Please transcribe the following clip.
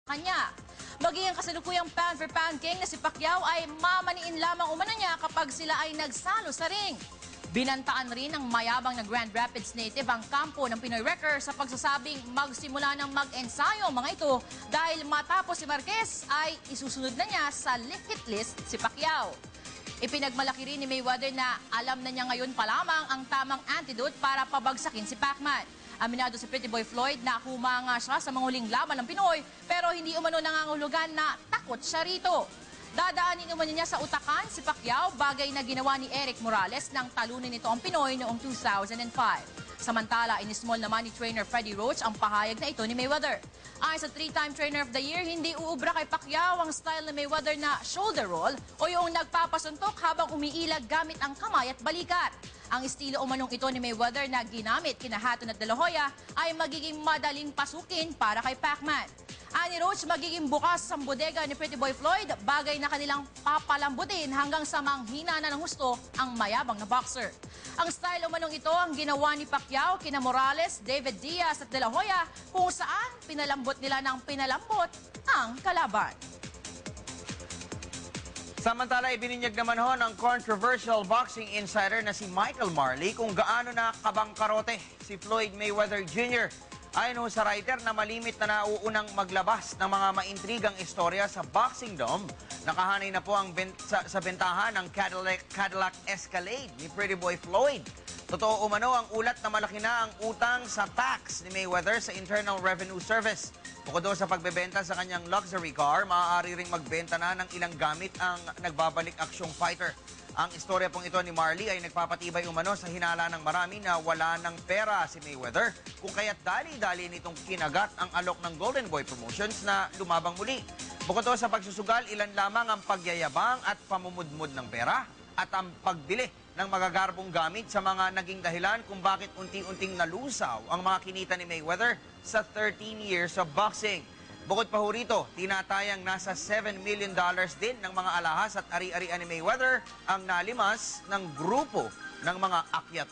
kanya. Maging ang kasalukuyang pound-for-pound king na si Pacquiao ay mamaniin lamang umano niya kapag sila ay nagsalo sa ring. Binantaan rin ng mayabang na Grand Rapids native ang kampo ng Pinoy Wrecker sa pagsasabing magsimula ng mag-ensayo mga ito dahil matapos si Marquez ay isusunod na niya sa hit list si Pacquiao. Ipinagmalaki rin ni Mayweather na alam na niya ngayon pa lamang ang tamang antidote para pabagsakin si Pacman. Aminado si Pretty Boy Floyd na humanga siya sa manguling laban ng Pinoy pero hindi umano nangangahulugan na takot siya rito. Dadaanin umano niya sa utakan si Pacquiao, bagay na ginawa ni Eric Morales nang talunin nito ang Pinoy noong 2005. Samantala, inismol naman ni trainer Freddie Roach ang pahayag na ito ni Mayweather. Ayon sa 3-time Trainer of the Year, hindi uubra kay Pacquiao ang style ni Mayweather na shoulder roll o yung nagpapasuntok habang umiilag gamit ang kamay at balikat. Ang estilo umanong ito ni Mayweather na ginamit kina Hatton at De La Hoya ay magiging madaling pasukin para kay Pacman. Ani Roach, magiging bukas ang bodega ni Pretty Boy Floyd, bagay na kanilang papalambutin hanggang sa manghina na ng husto ang mayabang na boxer. Ang style umanong ito ang ginawa ni Pacquiao kina Morales, David Diaz at De La Hoya kung saan pinalambot nila ng pinalambot ang kalaban. Samantala, ibininyag naman ho ng controversial boxing insider na si Michael Marley kung gaano na kabangkarote si Floyd Mayweather Jr. Ayon ho sa writer na malimit na nauunang maglabas ng mga maintrigang istorya sa Boxing Dome, nakahanay na po ang sa bentahan ng Cadillac Escalade ni Pretty Boy Floyd. Totoo umano ang ulat na malaki na ang utang sa tax ni Mayweather sa Internal Revenue Service. Bukod doon sa pagbebenta sa kanyang luxury car, maaari ring magbenta na ng ilang gamit ang nagbabalik aksyong fighter. Ang istorya pong ito ni Marley ay nagpapatibay umano sa hinala ng marami na wala ng pera si Mayweather, kung kaya't dali-dali nitong kinagat ang alok ng Golden Boy Promotions na lumabang muli. Bukod doon sa pagsusugal, ilan lamang ang pagyayabang at pamumudmud ng pera at ang pagbili ng magagarbong gamit sa mga naging dahilan kung bakit unti-unting nalusaw ang mga kinita ni Mayweather sa 13 years of boxing. Bukod pa ho rito, tinatayang nasa $7 million din ng mga alahas at ari-arian ni Mayweather ang nalimas ng grupo ng mga akyat.